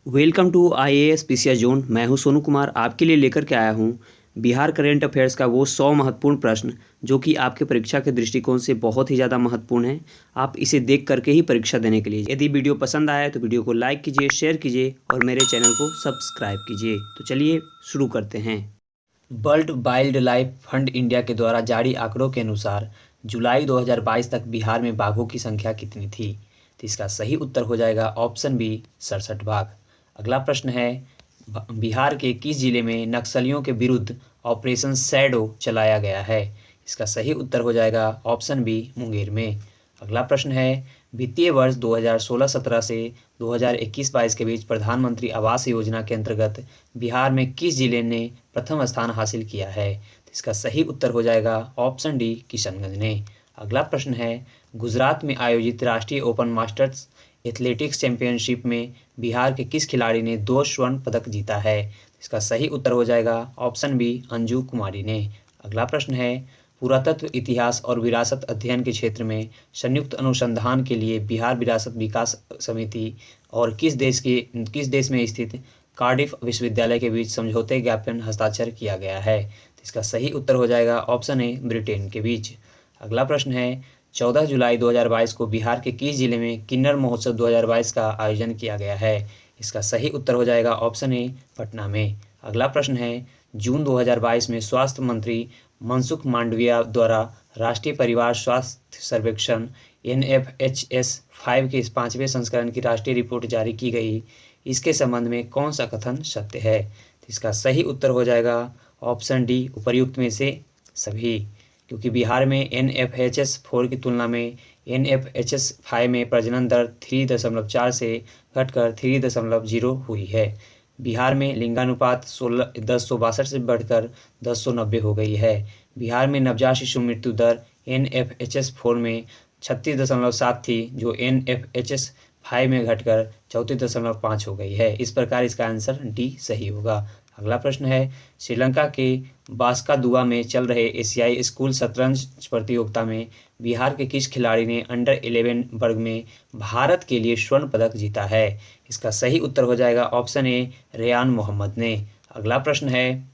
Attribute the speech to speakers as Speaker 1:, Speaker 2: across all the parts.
Speaker 1: Welcome to IAS PCR zone. मैं हूं सोनू कुमार, आपके लिए लेकर के आया हूं बिहार करेंट अफेयर्स का वो 100 महत्वपूर्ण प्रश्न जो कि आपके परीक्षा के दृष्टिकोण से बहुत ही ज़्यादा महत्वपूर्ण है। आप इसे देख करके ही परीक्षा देने के लिए, यदि वीडियो पसंद आया तो वीडियो को लाइक कीजिए, शेयर कीजिए और मेरे चैनल को सब्सक्राइब कीजिए। तो चलिए शुरू करते हैं। World wild life fund India के द्वारा जारी आंकड़ों के अनुसार जुलाई 2022 तक बिहार में बाघों की संख्या कितनी थी? तो इसका सही उत्तर हो जाएगा ऑप्शन बी, 67 बाघ। अगला प्रश्न है, बिहार के किस जिले में नक्सलियों के विरुद्ध ऑपरेशन शैडो चलाया गया है? इसका सही उत्तर हो जाएगा ऑप्शन बी, मुंगेर में। अगला प्रश्न है, वित्तीय वर्ष 2016-17 से 2021-22 के बीच प्रधानमंत्री आवास योजना के अंतर्गत बिहार में किस जिले ने प्रथम स्थान हासिल किया है? इसका सही उत्तर हो जाएगा ऑप्शन डी, किशनगंज ने। अगला प्रश्न है, गुजरात में आयोजित राष्ट्रीय ओपन मास्टर्स एथलेटिक्स चैंपियनशिप में बिहार के किस खिलाड़ी ने 2 स्वर्ण पदक जीता है? इसका सही उत्तर हो जाएगा ऑप्शन बी, अंजू कुमारी ने। अगला प्रश्न है, पुरातत्व, इतिहास और विरासत अध्ययन के क्षेत्र में संयुक्त अनुसंधान के लिए बिहार विरासत विकास समिति और किस देश में स्थित कार्डिफ विश्वविद्यालय के बीच समझौते ज्ञापन हस्ताक्षर किया गया है? इसका सही उत्तर हो जाएगा ऑप्शन ए, ब्रिटेन के बीच। अगला प्रश्न है, 14 जुलाई 2022 को बिहार के किस जिले में किन्नर महोत्सव 2022 का आयोजन किया गया है? इसका सही उत्तर हो जाएगा ऑप्शन ए, पटना में। अगला प्रश्न है, जून 2022 में स्वास्थ्य मंत्री मनसुख मांडविया द्वारा राष्ट्रीय परिवार स्वास्थ्य सर्वेक्षण NFHS 5 के 5वें संस्करण की राष्ट्रीय रिपोर्ट जारी की गई। इसके संबंध में कौन सा कथन सत्य है? इसका सही उत्तर हो जाएगा ऑप्शन डी, उपर्युक्त में से सभी, क्योंकि बिहार में NFHS 4 की तुलना में NFHS 5 में प्रजनन दर 3.4 से घटकर 3.0 हुई है। बिहार में लिंगानुपात 1062 से बढ़कर 1090 हो गई है। बिहार में नवजात शिशु मृत्यु दर NFHS 4 में 36.7 थी, जो NFHS 5 में घटकर 34.5 हो गई है। इस प्रकार इसका आंसर डी सही होगा। अगला प्रश्न है, श्रीलंका के बास्कादुआ में चल रहे एशियाई स्कूल शतरंज प्रतियोगिता में बिहार के किस खिलाड़ी ने अंडर 11 वर्ग में भारत के लिए स्वर्ण पदक जीता है? इसका सही उत्तर हो जाएगा ऑप्शन ए, रेयान मोहम्मद ने। अगला प्रश्न है,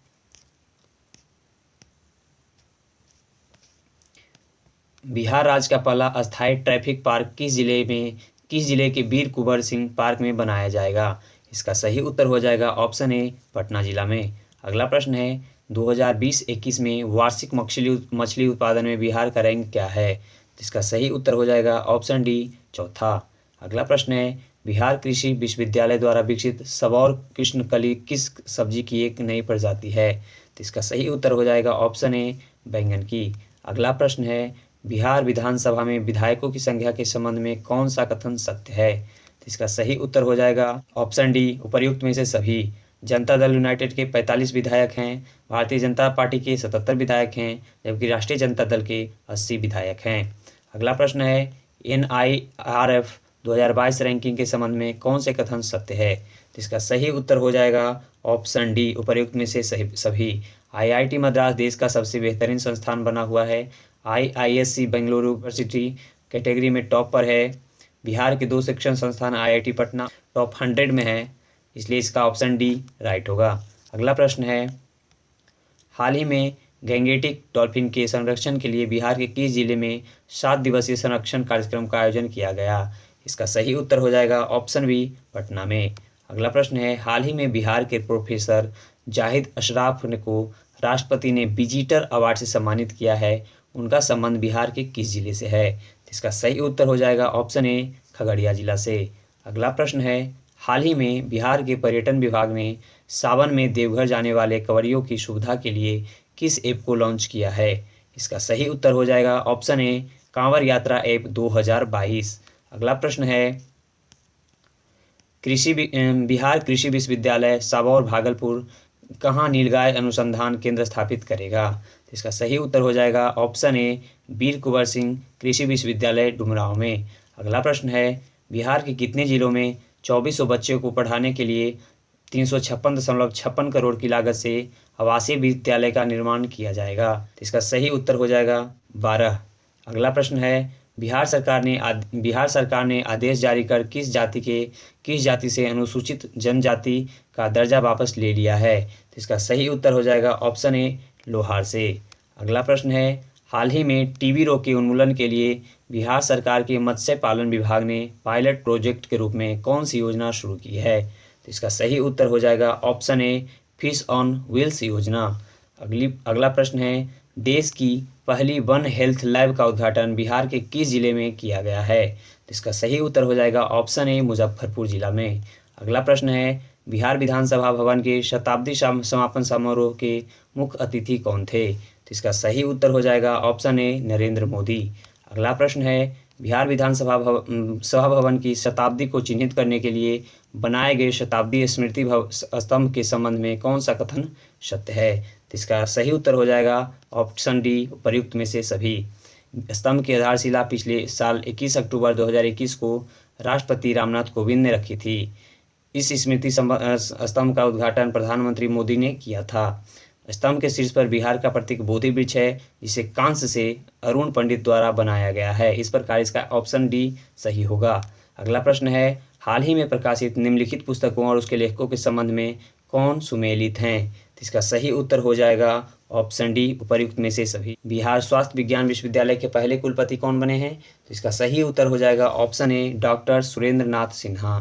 Speaker 1: बिहार राज्य का पहला अस्थायी ट्रैफिक पार्क किस जिले के वीर कुंवर सिंह पार्क में बनाया जाएगा? इसका सही उत्तर हो जाएगा ऑप्शन ए, पटना जिला में। अगला प्रश्न है, 2020-21 में वार्षिक मछली उत्पादन में बिहार का रैंक क्या है? इसका सही उत्तर हो जाएगा ऑप्शन डी, चौथा। अगला प्रश्न है, बिहार कृषि विश्वविद्यालय द्वारा विकसित सबौर कृष्णकली किस सब्जी की एक नई प्रजाति है? तो इसका सही उत्तर हो जाएगा ऑप्शन ए, बैंगन की। अगला प्रश्न है, बिहार विधानसभा में विधायकों की संख्या के संबंध में कौन सा कथन सत्य है? तो इसका सही उत्तर हो जाएगा ऑप्शन डी, उपर्युक्त में से सभी। जनता दल यूनाइटेड के 45 विधायक हैं, भारतीय जनता पार्टी के 77 विधायक हैं, जबकि राष्ट्रीय जनता दल के 80 विधायक हैं। अगला प्रश्न है, NIRF 2022 रैंकिंग के संबंध में कौन से कथन सत्य है? तो इसका सही उत्तर हो जाएगा ऑप्शन डी, उपर्युक्त में से सभी। IIT मद्रास देश का सबसे बेहतरीन संस्थान बना हुआ है। IISc बेंगलुरु यूनिवर्सिटी कैटेगरी में टॉप पर है। बिहार के 2 शिक्षण संस्थान IIT पटना टॉप 100 में है, इसलिए इसका ऑप्शन डी राइट होगा। अगला प्रश्न है, हाल ही में गैंगेटिक डॉल्फिन के संरक्षण के लिए बिहार के किस जिले में 7 दिवसीय संरक्षण कार्यक्रम का आयोजन किया गया? इसका सही उत्तर हो जाएगा ऑप्शन बी, पटना में। अगला प्रश्न है, हाल ही में बिहार के प्रोफेसर जाहिद अशराफ को राष्ट्रपति ने विजिटर अवार्ड से सम्मानित किया है। उनका संबंध बिहार के किस जिले से है? इसका सही उत्तर हो जाएगा ऑप्शन ए, खगड़िया जिला से। अगला प्रश्न है, हाल ही में बिहार के पर्यटन विभाग ने सावन में देवघर जाने वाले कंवरियों की सुविधा के लिए किस ऐप को लॉन्च किया है? इसका सही उत्तर हो जाएगा ऑप्शन ए, कांवर यात्रा ऐप 2022। अगला प्रश्न है, बिहार कृषि विश्वविद्यालय सबौर भागलपुर कहाँ नीलगाय अनुसंधान केंद्र स्थापित करेगा? इसका सही उत्तर हो जाएगा ऑप्शन ए, वीर कुंवर सिंह कृषि विश्वविद्यालय डुमरांव में। अगला प्रश्न है, बिहार के कितने जिलों में 2400 बच्चों को पढ़ाने के लिए 356.56 करोड़ की लागत से आवासीय विद्यालय का निर्माण किया जाएगा? इसका सही उत्तर हो जाएगा 12। अगला प्रश्न है, बिहार सरकार ने आदेश जारी कर किस जाति से अनुसूचित जनजाति का दर्जा वापस ले लिया है? तो इसका सही उत्तर हो जाएगा ऑप्शन ए, लोहार से। अगला प्रश्न है, हाल ही में टीबी रोग के उन्मूलन के लिए बिहार सरकार के मत्स्य पालन विभाग ने पायलट प्रोजेक्ट के रूप में कौन सी योजना शुरू की है? तो इसका सही उत्तर हो जाएगा option A, fish on wheels योजना। अगला प्रश्न है, देश की पहली वन हेल्थ लैब का उद्घाटन बिहार के किस जिले में किया गया है? तो इसका सही उत्तर हो जाएगा ऑप्शन ए, मुजफ्फरपुर जिला में। अगला प्रश्न है, बिहार विधानसभा भवन के शताब्दी समापन समारोह के मुख्य अतिथि कौन थे? तो इसका सही उत्तर हो जाएगा ऑप्शन ए, नरेंद्र मोदी। अगला प्रश्न है, बिहार विधानसभा सभा भवन की शताब्दी को चिन्हित करने के लिए बनाए गए शताब्दी स्मृति स्तंभ के संबंध में कौन सा कथन सत्य है? तो इसका सही उत्तर हो जाएगा ऑप्शन डी, उपर्युक्त में से सभी। स्तंभ की आधारशिला पिछले साल 21 अक्टूबर 2021 को राष्ट्रपति रामनाथ कोविंद ने रखी थी। इस स्मृति स्तंभ का उद्घाटन प्रधानमंत्री मोदी ने किया था। स्तंभ के शीर्ष पर बिहार का प्रतीक बोधि वृक्ष है, जिसे कांस्य से अरुण पंडित द्वारा बनाया गया है। इस प्रकार इसका ऑप्शन डी सही होगा। अगला प्रश्न है, हाल ही में प्रकाशित निम्नलिखित पुस्तकों और उसके लेखकों के संबंध में कौन सुमेलित हैं? तो इसका सही उत्तर हो जाएगा ऑप्शन डी, उपर्युक्त में से सभी। बिहार स्वास्थ्य विज्ञान विश्वविद्यालय के पहले कुलपति कौन बने हैं? तो इसका सही उत्तर हो जाएगा option A, doctor Surendra Nath Sinha.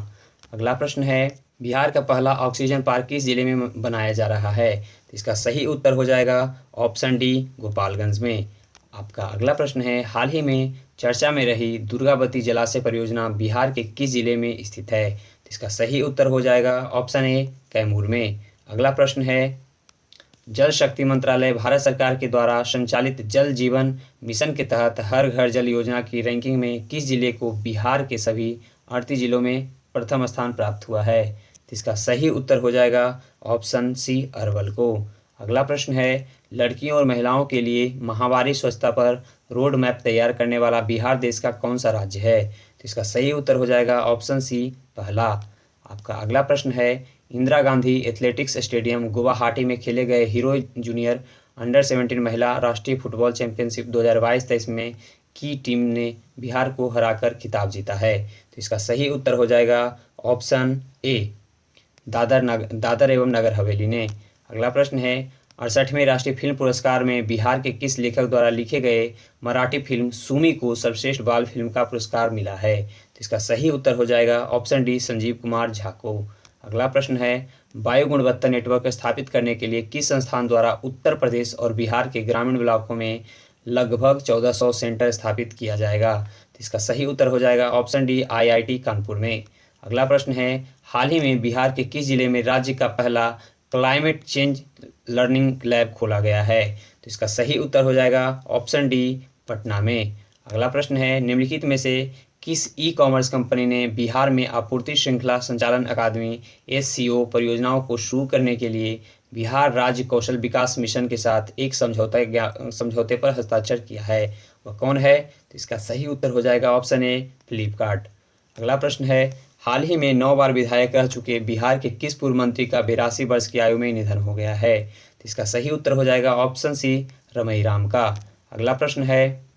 Speaker 1: अगला प्रश्न है, बिहार का पहला ऑक्सीजन पार्क किस जिले में बनाया जा रहा है? तो इसका सही उत्तर हो जाएगा ऑप्शन डी, गोपालगंज में। आपका अगला प्रश्न है, हाल ही में चर्चा में रही दुर्गावती जलाशय परियोजना बिहार के किस जिले में स्थित है? तो इसका सही उत्तर हो जाएगा ऑप्शन ए, कैमूर में। अगला प्रश्न है, जल शक्ति मंत्रालय भारत सरकार के द्वारा संचालित जल जीवन मिशन के तहत हर घर जल योजना की रैंकिंग में किस जिले को बिहार के सभी 38 जिलों में प्रथम स्थान प्राप्त हुआ है? तो इसका सही उत्तर हो जाएगा ऑप्शन सी, अरवल को। अगला प्रश्न है, लड़कियों और महिलाओं के लिए माहवारी स्वच्छता पर रोड मैप तैयार करने वाला बिहार देश का कौन सा राज्य है? तो इसका सही उत्तर हो जाएगा ऑप्शन सी, पहला। आपका अगला प्रश्न है, इंदिरा गांधी एथलेटिक्स स्टेडियम गुवाहाटी में खेले गए हीरो जूनियर अंडर 17 महिला राष्ट्रीय फुटबॉल चैंपियनशिप 2022-23 में की टीम ने बिहार को हराकर खिताब जीता है? तो इसका सही उत्तर हो जाएगा ऑप्शन ए, दादर एवं नगर हवेली ने। अगला प्रश्न है, 68वें राष्ट्रीय फिल्म पुरस्कार में बिहार के किस लेखक द्वारा लिखे गए मराठी फिल्म सुमी को सर्वश्रेष्ठ बाल फिल्म का पुरस्कार मिला है? तो इसका सही उत्तर हो जाएगा ऑप्शन डी, संजीव कुमार झा को। अगला प्रश्न है, वायु गुणवत्ता नेटवर्क स्थापित करने के लिए किस संस्थान द्वारा उत्तर प्रदेश और बिहार के ग्रामीण इलाकों में लगभग 1400 सेंटर स्थापित किया जाएगा? तो इसका सही उत्तर हो जाएगा ऑप्शन डी, IIT कानपुर में। अगला प्रश्न है, हाल ही में बिहार के किस जिले में राज्य का पहला क्लाइमेट चेंज लर्निंग लैब खोला गया है? तो इसका सही उत्तर हो जाएगा ऑप्शन डी, पटना में। अगला प्रश्न है, निम्नलिखित में से किस ई-कॉमर्स कंपनी ने बिहार में आपूर्ति श्रृंखला संचालन अकादमी SCO परियोजनाओं को शुरू करने के लिए बिहार राज्य कौशल विकास मिशन के साथ एक समझौते पर हस्ताक्षर किया है? वह कौन है? तो इसका सही उत्तर हो जाएगा ऑप्शन ए, फ्लिपकार्ट। अगला प्रश्न है, हाल ही में 9 बार विधायक रह चुके बिहार के किस पूर्व मंत्री का 82 वर्ष की आयु में निधन हो गया है? तो इसका सही उत्तर हो जाएगा ऑप्शन सी, रमईराम का। अगला प्रश्न है,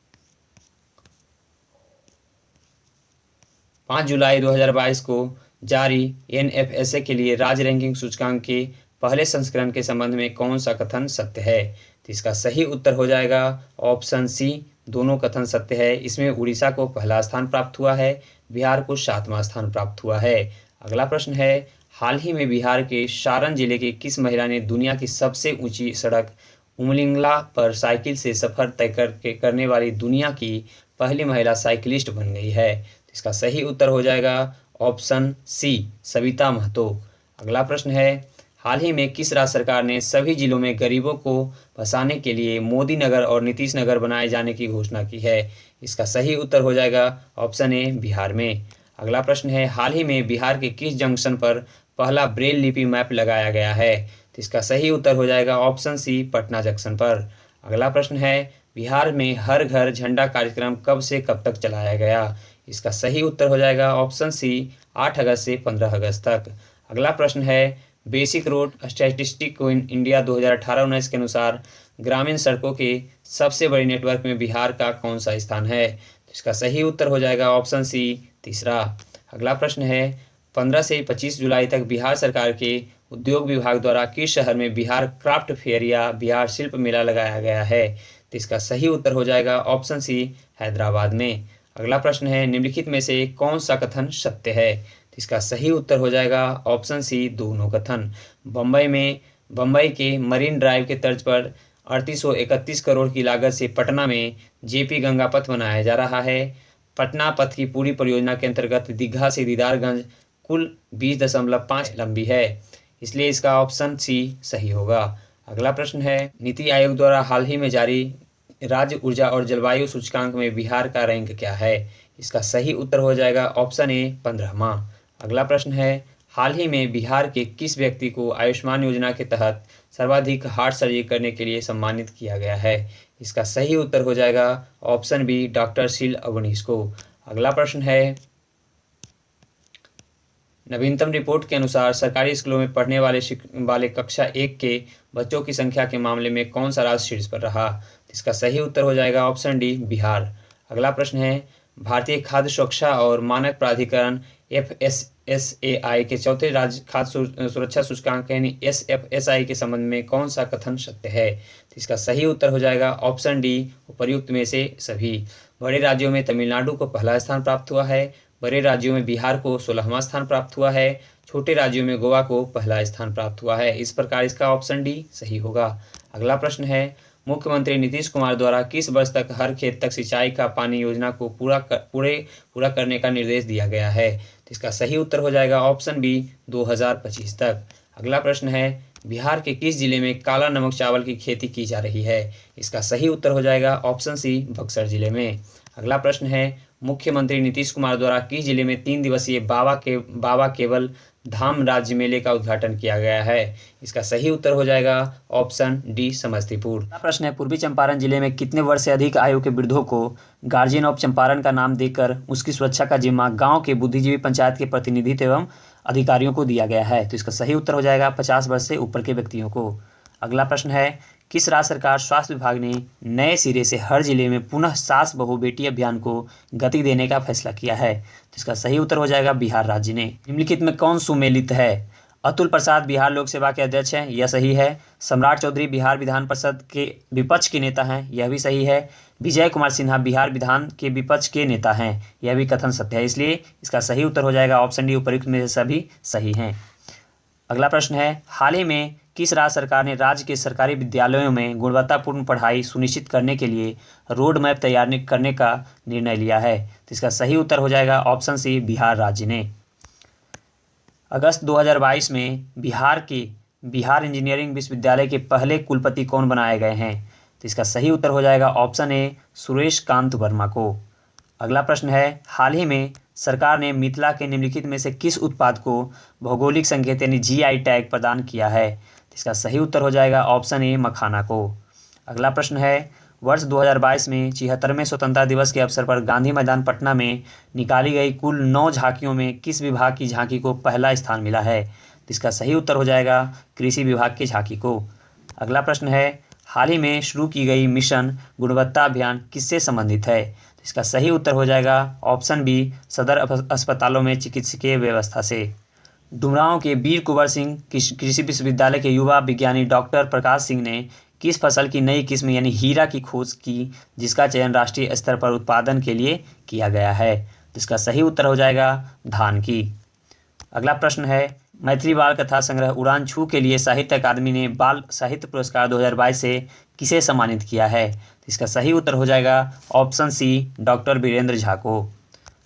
Speaker 1: 5 जुलाई 2022 को जारी NFSA के लिए राज्य रैंकिंग सूचकांक के पहले संस्करण के संबंध में कौन सा कथन सत्य है? तो इसका सही उत्तर हो जाएगा ऑप्शन सी, दोनों कथन सत्य है। इसमें उड़ीसा को पहला स्थान प्राप्त हुआ है, बिहार को 7वां स्थान प्राप्त हुआ है। अगला प्रश्न है, हाल ही में बिहार के सारण जिले की किस महिला ने दुनिया की सबसे ऊंची सड़क उमलिंगला पर साइकिल से सफर तय करने वाली दुनिया की पहली महिला साइकिलिस्ट बन गई है? इसका सही उत्तर हो जाएगा ऑप्शन सी, सविता महतो। अगला प्रश्न है, हाल ही में किस राज्य सरकार ने सभी जिलों में गरीबों को बसाने के लिए मोदी नगर और नीतीश नगर बनाए जाने की घोषणा की है? इसका सही उत्तर हो जाएगा ऑप्शन ए, बिहार में। अगला प्रश्न है, हाल ही में बिहार के किस जंक्शन पर पहला ब्रेल लिपि मैप लगाया गया है? तो इसका सही उत्तर हो जाएगा ऑप्शन सी, पटना जंक्शन पर। अगला प्रश्न है, बिहार में हर घर झंडा कार्यक्रम कब से कब तक चलाया गया? इसका सही उत्तर हो जाएगा ऑप्शन सी, 8 अगस्त से 15 अगस्त तक। अगला प्रश्न है, basic road statistic in India 2018-19 के अनुसार ग्रामीण सड़कों के सबसे बड़े नेटवर्क में बिहार का कौन सा स्थान है? इसका सही उत्तर हो जाएगा ऑप्शन सी तीसरा। अगला प्रश्न है 15 से 25 जुलाई तक बिहार सरकार के उद्योग विभाग द्वारा किस शहर में बिहार क्राफ्ट फेयर या बिहार शिल्प मेला लगाया गया है? तो इसका सही उत्तर हो जाएगा ऑप्शन सी हैदराबाद में। अगला प्रश्न है निम्नलिखित में से कौन सा कथन सत्य है? तो इसका सही उत्तर हो जाएगा ऑप्शन सी दोनों कथन। बम्बई के मरीन ड्राइव के तर्ज पर 3831 करोड़ की लागत से पटना में जेपी गंगा पथ बनाया जा रहा है। पटना पथ की पूरी परियोजना के अंतर्गत दीघा से दीदारगंज कुल 20.5 लंबी है, इसलिए इसका ऑप्शन सी सही होगा। अगला प्रश्न है नीति आयोग द्वारा हाल ही में जारी राज्य ऊर्जा और जलवायु सूचकांक में बिहार का रैंक क्या है? इसका सही उत्तर हो जाएगा ऑप्शन ए 15वां। अगला प्रश्न है हाल ही में बिहार के किस व्यक्ति को आयुष्मान योजना के तहत सर्वाधिक हार्ट सर्जरी करने के लिए सम्मानित किया गया है? इसका सही उत्तर हो जाएगा ऑप्शन बी डॉक्टर शील अवनीश को। अगला प्रश्न है नवीनतम रिपोर्ट के अनुसार सरकारी स्कूलों में पढ़ने वाले कक्षा 1 के बच्चों की संख्या के मामले में कौन सा राज्य शीर्ष पर रहा? इसका सही उत्तर हो जाएगा ऑप्शन डी बिहार। अगला प्रश्न है भारतीय खाद्य सुरक्षा और मानक प्राधिकरण FSSAI के चौथे राज्य खाद्य सुरक्षा सूचकांक यानी SFSI के संबंध में कौन सा कथन सत्य है? तो इसका सही उत्तर हो जाएगा ऑप्शन डी उपर्युक्त में से सभी। बड़े राज्यों में तमिलनाडु को पहला स्थान प्राप्त हुआ है, बड़े राज्यों में बिहार को 16वां स्थान प्राप्त हुआ है, छोटे राज्यों में गोवा को पहला स्थान प्राप्त हुआ है। इस प्रकार इसका ऑप्शन डी सही होगा। अगला प्रश्न है मुख्यमंत्री नीतीश कुमार द्वारा किस वर्ष तक हर खेत तक सिंचाई का पानी योजना को पूरा करने का निर्देश दिया गया है? तो इसका सही उत्तर हो जाएगा ऑप्शन बी 2025 तक। अगला प्रश्न है बिहार के किस जिले में काला नमक चावल की खेती की जा रही है? इसका सही उत्तर हो जाएगा ऑप्शन सी बक्सर जिले में। अगला प्रश्न है मुख्यमंत्री नीतीश कुमार द्वारा किस जिले में 3 दिवसीय बाबा केवल धाम राज्य मेले का उद्घाटन किया गया है? इसका सही उत्तर हो जाएगा ऑप्शन डी समस्तीपुर। अगला प्रश्न है पूर्वी चंपारण जिले में कितने वर्ष से अधिक आयु के वृद्धों को गार्जियन ऑफ चंपारण का नाम देकर उसकी सुरक्षा का जिम्मा गांव के बुद्धिजीवी पंचायत के प्रतिनिधि एवं अधिकारियों को दिया गया है? तो इसका सही उत्तर हो जाएगा 50 वर्ष से ऊपर के व्यक्तियों को। अगला प्रश्न है किस राज्य सरकार स्वास्थ्य विभाग ने नए सिरे से हर जिले में पुनः सास बहू बेटी अभियान को गति देने का फैसला किया है? तो इसका सही उत्तर हो जाएगा बिहार राज्य ने। निम्नलिखित में कौन सुमेलित है? अतुल प्रसाद बिहार लोक सेवा के अध्यक्ष हैं, यह सही है। सम्राट चौधरी बिहार विधान परिषद के विपक्ष के नेता हैं, यह भी सही है। विजय कुमार सिन्हा बिहार विधान के विपक्ष के नेता हैं, यह भी कथन सत्य है, इसलिए इसका सही उत्तर हो जाएगा ऑप्शन डी उपर्युक्त में से सभी सही हैं। अगला प्रश्न है हाल ही में किस राज्य सरकार ने राज्य के सरकारी विद्यालयों में गुणवत्तापूर्ण पढ़ाई सुनिश्चित करने के लिए रोड मैप तैयार करने का निर्णय लिया है? तो इसका सही उत्तर हो जाएगा ऑप्शन सी बिहार राज्य ने। अगस्त 2022 में बिहार इंजीनियरिंग विश्वविद्यालय के पहले कुलपति कौन बनाए गए हैं? तो इसका सही उत्तर हो जाएगा ऑप्शन ए सुरेश कांत वर्मा को। अगला प्रश्न है हाल ही में सरकार ने मिथिला के निम्नलिखित में से किस उत्पाद को भौगोलिक संकेत यानी GI टैग प्रदान किया है? तो इसका सही उत्तर हो जाएगा ऑप्शन ए मखाना को। अगला प्रश्न है वर्ष 2022 में 76वें स्वतंत्रता दिवस के अवसर पर गांधी मैदान पटना में निकाली गई कुल 9 झांकियों में किस विभाग की झांकी को पहला स्थान मिला है? तो इसका सही उत्तर हो जाएगा कृषि विभाग की झांकी को। अगला प्रश्न है हाल ही में शुरू की गई मिशन गुणवत्ता अभियान किससे संबंधित है? तो इसका सही उत्तर हो जाएगा ऑप्शन बी सदर अस्पतालों में चिकित्सकीय व्यवस्था से। डुमरांव के वीर कुंवर सिंह कृषि विश्वविद्यालय के युवा विज्ञानी डॉक्टर प्रकाश सिंह ने किस फसल की नई किस्म यानी हीरा की खोज की जिसका चयन राष्ट्रीय स्तर पर उत्पादन के लिए किया गया है? तो इसका सही उत्तर हो जाएगा धान की। अगला प्रश्न है मैथिली बाल कथा संग्रह उड़ान छू के लिए साहित्य अकादमी ने बाल साहित्य पुरस्कार 2022 से किसे सम्मानित किया है? तो इसका सही उत्तर हो जाएगा option C doctor Virendra Jha को।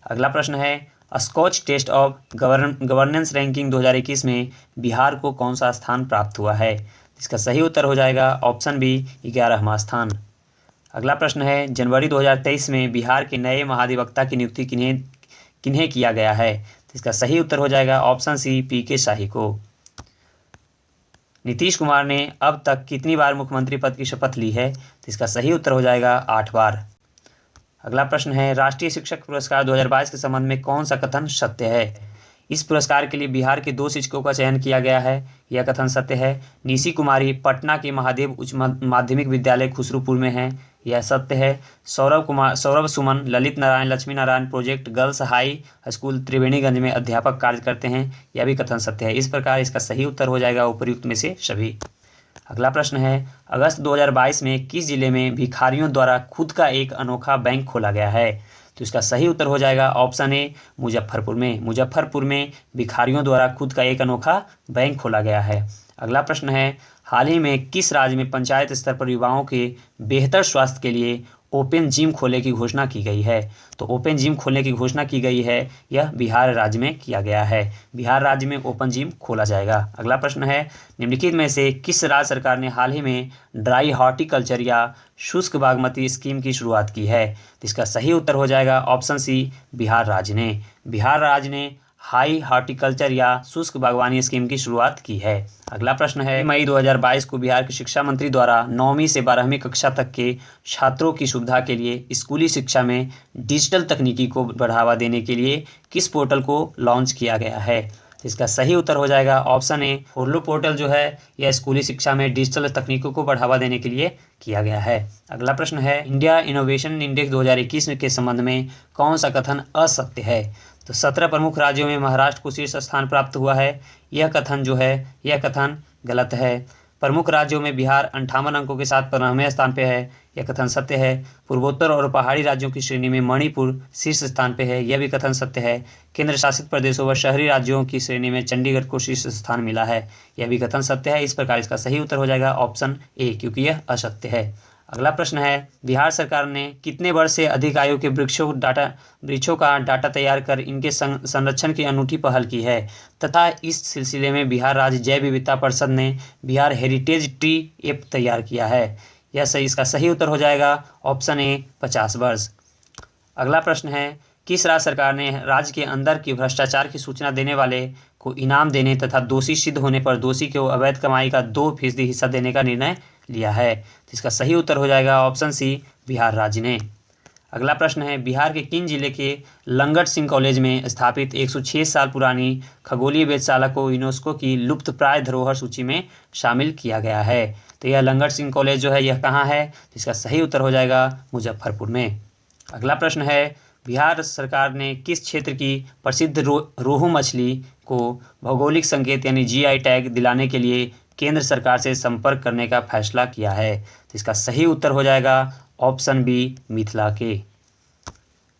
Speaker 1: अगला प्रश्न है Scotch test of governance ranking 2021 में बिहार को कौन सा स्थान प्राप्त हुआ है? इसका सही उत्तर हो जाएगा ऑप्शन बी 11वां स्थान। अगला प्रश्न है जनवरी 2023 में बिहार के नए महाधिवक्ता की नियुक्ति किन्हें किया गया है? तो इसका सही उत्तर हो जाएगा ऑप्शन सी PK शाही को। नीतीश कुमार ने अब तक कितनी बार मुख्यमंत्री पद की शपथ ली है? तो इसका सही उत्तर हो जाएगा 8 बार। अगला प्रश्न है राष्ट्रीय शिक्षक पुरस्कार 2022 के संबंध में कौन सा कथन सत्य है? इस पुरस्कार के लिए बिहार के 2 शिक्षकों का चयन किया गया है, यह कथन सत्य है। निशी कुमारी पटना के महादेव उच्च माध्यमिक विद्यालय खुसरूपुर में है, यह सत्य है। Saurabh Suman Lalit Narayan Lakshmi Narayan project girls high school Triveniganj में अध्यापक कार्य करते हैं, यह भी कथन सत्य है। इस प्रकार इसका सही उत्तर हो जाएगा उपर्युक्त में से सभी। अगला प्रश्न है, अगस्त 2022 में किस जिले में भिखारियों द्वारा खुद का एक अनोखा बैंक खोला गया है? तो इसका सही उत्तर हो जाएगा ऑप्शन ए मुजफ्फरपुर में। मुजफ्फरपुर में भिखारियों द्वारा खुद का एक अनोखा बैंक खोला गया है। अगला प्रश्न है, हाल ही में किस राज्य में पंचायत स्तर पर युवाओं के बेहतर स्वास्थ्य के लिए ओपन जिम खोलने की घोषणा की गई है? तो ओपन जिम खोलने की घोषणा की गई है, यह बिहार राज्य में किया गया है। बिहार राज्य में ओपन जिम खोला जाएगा। अगला प्रश्न है, निम्नलिखित में से किस राज्य सरकार ने हाल ही में ड्राई हॉर्टिकल्चर या शुष्क बागमती स्कीम की शुरुआत की है? तो इसका सही उत्तर हो जाएगा ऑप्शन सी बिहार राज्य ने। बिहार राज्य ने हाई हॉर्टिकल्चर या शुष्क बागवानी स्कीम की शुरुआत की है। अगला प्रश्न है, मई 2022 को बिहार के शिक्षा मंत्री द्वारा 9वीं से 12वीं कक्षा तक के छात्रों की सुविधा के लिए स्कूली शिक्षा में डिजिटल तकनीकी को बढ़ावा देने के लिए किस पोर्टल को लॉन्च किया गया है? इसका सही उत्तर हो जाएगा ऑप्शन ए फोरलो पोर्टल जो है यह स्कूली शिक्षा में डिजिटल तकनीकों को बढ़ावा देने के लिए किया गया है। अगला प्रश्न है, इंडिया इनोवेशन इंडेक्स 2021 के संबंध में कौन सा कथन असत्य है? तो 17 प्रमुख राज्यों में महाराष्ट्र को शीर्ष स्थान प्राप्त हुआ है, यह कथन गलत है। प्रमुख राज्यों में बिहार 58 अंकों के साथ 15वें स्थान पे है, यह कथन सत्य है। पूर्वोत्तर और पहाड़ी राज्यों की श्रेणी में मणिपुर शीर्ष स्थान पे है, यह भी कथन सत्य है। केंद्र शासित प्रदेशों व शहरी राज्यों की श्रेणी में चंडीगढ़ को शीर्ष स्थान मिला है, यह भी कथन सत्य है। इस प्रकार इसका सही उत्तर हो जाएगा ऑप्शन ए, क्योंकि यह असत्य है। अगला प्रश्न है, बिहार सरकार ने कितने वर्ष से अधिक आयु के वृक्षों का डाटा तैयार कर इनके संरक्षण की अनूठी पहल की है तथा इस सिलसिले में बिहार राज्य जैव विविधता परिषद ने बिहार हेरिटेज ट्री ऐप तैयार किया है? इसका सही उत्तर हो जाएगा ऑप्शन ए 50 वर्ष। अगला प्रश्न है, किस राज्य सरकार ने राज्य के अंदर की भ्रष्टाचार की सूचना देने वाले को इनाम देने तथा दोषी सिद्ध होने पर दोषी को अवैध कमाई का 2% हिस्सा देने का निर्णय लिया है? तो इसका सही उत्तर हो जाएगा ऑप्शन सी बिहार राज्य ने। अगला प्रश्न है, बिहार के किन जिले के लंगट सिंह कॉलेज में स्थापित 106 साल पुरानी खगोलीय वेधशाला को यूनेस्को की लुप्तप्राय धरोहर सूची में शामिल किया गया है? तो यह लंगट सिंह कॉलेज जो है यह कहाँ है? तो इसका सही उत्तर हो जाएगा मुजफ्फरपुर में। अगला प्रश्न है, बिहार सरकार ने किस क्षेत्र की प्रसिद्ध रोहू मछली को भौगोलिक संकेत यानी GI टैग दिलाने के लिए केंद्र सरकार से संपर्क करने का फैसला किया है? तो इसका सही उत्तर हो जाएगा ऑप्शन बी मिथिला के।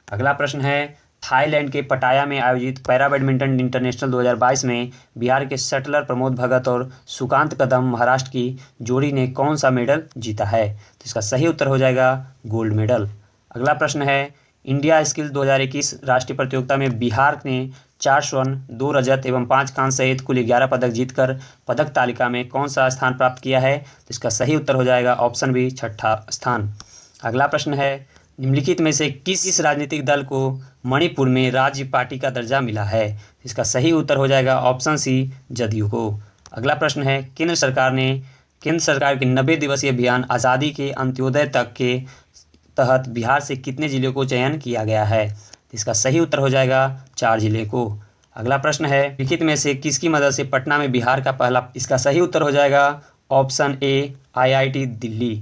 Speaker 1: अगला प्रश्न है, थाईलैंड के पटाया में आयोजित पैरा बैडमिंटन इंटरनेशनल 2022 में बिहार के शटलर प्रमोद भगत और सुकांत कदम महाराष्ट्र की जोड़ी ने कौन सा मेडल जीता है? तो इसका सही उत्तर हो जाएगा गोल्ड मेडल। अगला प्रश्न है, इंडिया स्किल 2021 राष्ट्रीय प्रतियोगिता में बिहार ने 4 स्वर्ण 2 रजत एवं 5 कांस्य सहित कुल 11 पदक जीतकर पदक तालिका में कौन सा स्थान प्राप्त किया है? तो इसका सही उत्तर हो जाएगा ऑप्शन बी 6ठा स्थान। अगला प्रश्न है, निम्नलिखित में से किस राजनीतिक दल को मणिपुर में राज्य पार्टी का दर्जा मिला है? इसका सही उत्तर हो जाएगा ऑप्शन सी जदयू को। अगला प्रश्न है, केंद्र सरकार के 90 दिवसीय अभियान आज़ादी के अंत्योदय तक के तहत बिहार से कितने जिलों को चयन किया गया है? इसका सही उत्तर हो जाएगा 4 जिले को। अगला प्रश्न है, लिखित में से किसकी मदद से पटना में बिहार का पहला? इसका सही उत्तर हो जाएगा ऑप्शन ए IIT दिल्ली।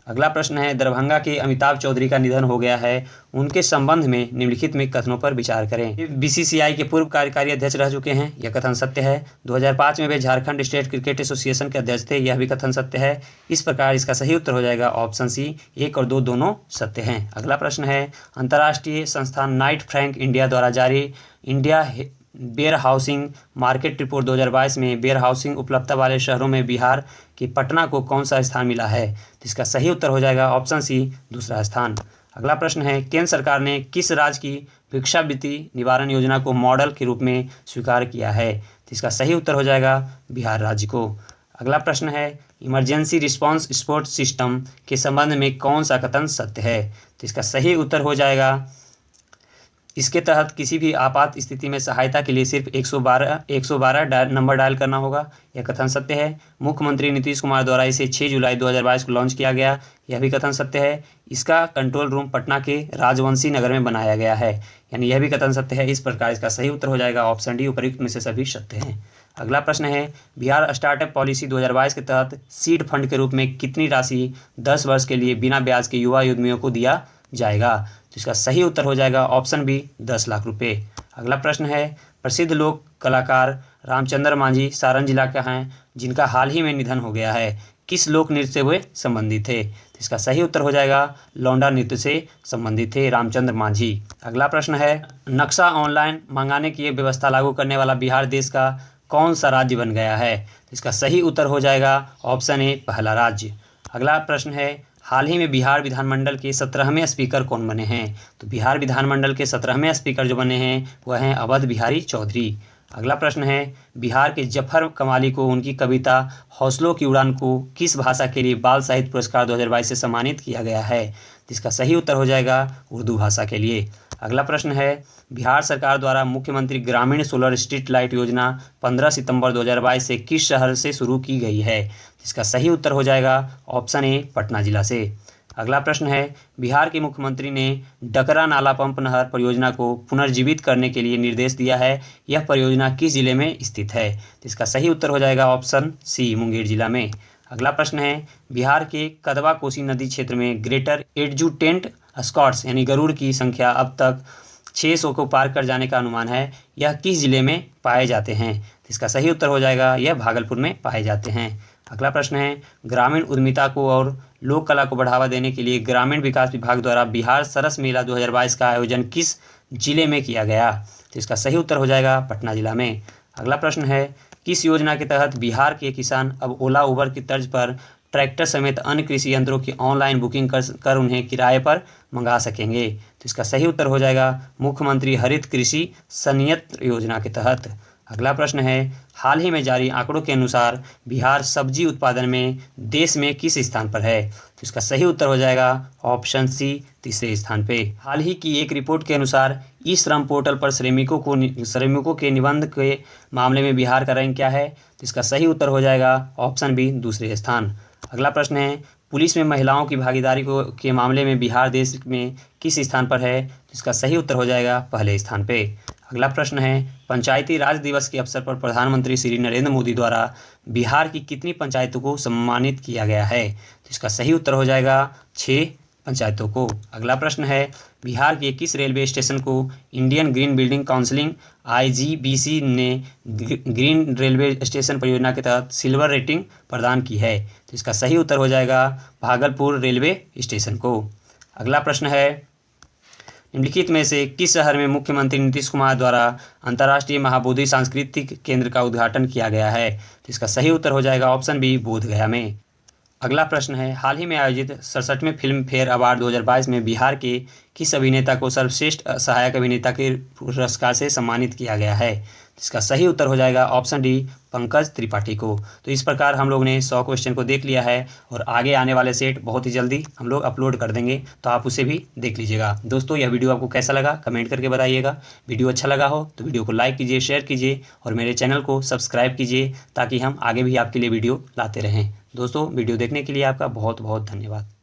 Speaker 1: अगला प्रश्न है, दरभंगा के अमिताभ चौधरी का निधन हो गया है, उनके संबंध में निम्नलिखित में कथनों पर विचार करें। BCCI के पूर्व कार्यकारी अध्यक्ष रह चुके हैं, यह कथन सत्य है। 2005 में वे झारखंड स्टेट क्रिकेट एसोसिएशन के अध्यक्ष थे, यह भी कथन सत्य है। इस प्रकार इसका सही उत्तर हो जाएगा ऑप्शन सी 1 और 2 दोनों सत्य हैं। अगला प्रश्न है, अंतर्राष्ट्रीय संस्थान नाइट फ्रैंक इंडिया द्वारा जारी India warehousing market report 2022 में वेयर हाउसिंग उपलब्धता वाले शहरों में बिहार के पटना को कौन सा स्थान मिला है? तो इसका सही उत्तर हो जाएगा ऑप्शन सी दूसरा स्थान। अगला प्रश्न है, केंद्र सरकार ने किस राज्य की भिक्षावृत्ति निवारण योजना को मॉडल के रूप में स्वीकार किया है? तो इसका सही उत्तर हो जाएगा बिहार राज्य को। अगला प्रश्न है, इमरजेंसी रिस्पांस सपोर्ट सिस्टम के संबंध में कौन सा कथन सत्य है? तो इसका सही उत्तर हो जाएगा इसके तहत किसी भी आपात स्थिति में सहायता के लिए सिर्फ 112 नंबर डायल करना होगा। यह कथन सत्य है। मुख्यमंत्री नीतीश कुमार द्वारा इसे 6 जुलाई 2022 को लॉन्च किया गया। यह भी कथन सत्य है। इसका कंट्रोल रूम पटना के राजवंशी नगर में बनाया गया है, यानी यह भी कथन सत्य है। इस प्रकार इसका सही उत्तर हो जाएगा ऑप्शन डी, उपयुक्त में से सभी सत्य हैं। अगला प्रश्न है, बिहार स्टार्टअप पॉलिसी 2022 के तहत सीड फंड के रूप में कितनी राशि 10 वर्ष के लिए बिना ब्याज के युवा उद्यमियों को दिया जाएगा? तो इसका सही उत्तर हो जाएगा ऑप्शन बी, 10 लाख रुपए। अगला प्रश्न है, प्रसिद्ध लोक कलाकार रामचंद्र मांझी सारण जिला के हैं, जिनका हाल ही में निधन हो गया है, किस लोक नृत्य से वे संबंधित थे? तो इसका सही उत्तर हो जाएगा लौंडा नृत्य से संबंधित थे रामचंद्र मांझी। अगला प्रश्न है, नक्शा ऑनलाइन मंगाने की व्यवस्था लागू करने वाला बिहार देश का कौन सा राज्य बन गया है? तो इसका सही उत्तर हो जाएगा ऑप्शन ए, पहला राज्य। अगला प्रश्न है, हाल ही में बिहार विधानमंडल के 17वें स्पीकर कौन बने हैं? तो बिहार विधानमंडल के 17वें स्पीकर जो बने हैं वह हैं अवध बिहारी चौधरी। अगला प्रश्न है, बिहार के जफर कमाली को उनकी कविता हौसलों की उड़ान को किस भाषा के लिए बाल साहित्य पुरस्कार 2022 से सम्मानित किया गया है? तो इसका सही उत्तर हो जाएगा उर्दू भाषा के लिए। अगला प्रश्न है, बिहार सरकार द्वारा मुख्यमंत्री ग्रामीण सोलर स्ट्रीट लाइट योजना 15 सितंबर 2022 से किस शहर से शुरू की गई है? इसका सही उत्तर हो जाएगा ऑप्शन ए, पटना जिला से। अगला प्रश्न है, बिहार के मुख्यमंत्री ने डकरा नाला पंप नहर परियोजना को पुनर्जीवित करने के लिए निर्देश दिया है। यह परियोजना किस जिले में स्थित है? तो इसका सही उत्तर हो जाएगा ऑप्शन सी, मुंगेर जिला में। अगला प्रश्न है, बिहार के कदवा कोसी नदी क्षेत्र में ग्रेटर एडजुटेंट स्कॉट्स यानी गरुड़ की संख्या अब तक 600 को पार कर जाने का अनुमान है। यह किस जिले में पाए जाते हैं? तो इसका सही उत्तर हो जाएगा यह भागलपुर में पाए जाते हैं। अगला प्रश्न है, ग्रामीण उद्यमिता को और लोक कला को बढ़ावा देने के लिए ग्रामीण विकास विभाग द्वारा बिहार सरस मेला 2022 का आयोजन किस जिले में किया गया? तो इसका सही उत्तर हो जाएगा पटना जिला में। अगला प्रश्न है, किस योजना के तहत बिहार के किसान अब ओला उबर की तर्ज पर ट्रैक्टर समेत अन्य कृषि यंत्रों की ऑनलाइन बुकिंग कर उन्हें किराए पर मंगा सकेंगे? तो इसका सही उत्तर हो जाएगा मुख्यमंत्री हरित कृषि संयंत्र योजना के तहत। अगला प्रश्न है, हाल ही में जारी आंकड़ों के अनुसार बिहार सब्जी उत्पादन में देश में किस स्थान पर है? तो इसका सही उत्तर हो जाएगा ऑप्शन सी, तीसरे स्थान पे। हाल ही की एक रिपोर्ट के अनुसार ई श्रम पोर्टल पर श्रमिकों के निबंध के मामले में बिहार का रैंक क्या है? तो इसका सही उत्तर हो जाएगा ऑप्शन बी, दूसरे स्थान। अगला प्रश्न है, पुलिस में महिलाओं की भागीदारी के मामले में बिहार देश में किस स्थान पर है? तो इसका सही उत्तर हो जाएगा पहले स्थान पे। अगला प्रश्न है, पंचायती राज दिवस के अवसर पर प्रधानमंत्री श्री नरेंद्र मोदी द्वारा बिहार की कितनी पंचायतों को सम्मानित किया गया है? तो इसका सही उत्तर हो जाएगा 6 पंचायतों को। अगला प्रश्न है, बिहार के किस रेलवे स्टेशन को Indian green building council IGBC ने ग्रीन रेलवे स्टेशन परियोजना के तहत सिल्वर रेटिंग प्रदान की है? तो इसका सही उत्तर हो जाएगा भागलपुर रेलवे स्टेशन को। अगला प्रश्न है, निम्नलिखित में से किस शहर में मुख्यमंत्री नीतीश कुमार द्वारा अंतर्राष्ट्रीय महाबोधि सांस्कृतिक केंद्र का उद्घाटन किया गया है? तो इसका सही उत्तर हो जाएगा ऑप्शन बी, बोधगया में। अगला प्रश्न है, हाल ही में आयोजित 67वें फिल्म फेयर अवार्ड 2022 में बिहार के किस अभिनेता को सर्वश्रेष्ठ सहायक अभिनेता के पुरस्कार से सम्मानित किया गया है? इसका सही उत्तर हो जाएगा ऑप्शन डी, पंकज त्रिपाठी को। तो इस प्रकार हम लोग ने 100 क्वेश्चन को देख लिया है और आगे आने वाले सेट बहुत ही जल्दी हम लोग अपलोड कर देंगे, तो आप उसे भी देख लीजिएगा। दोस्तों, यह वीडियो आपको कैसा लगा कमेंट करके बताइएगा। वीडियो अच्छा लगा हो तो वीडियो को लाइक कीजिए, शेयर कीजिए और मेरे चैनल को सब्सक्राइब कीजिए ताकि हम आगे भी आपके लिए वीडियो लाते रहें। दोस्तों, वीडियो देखने के लिए आपका बहुत बहुत धन्यवाद।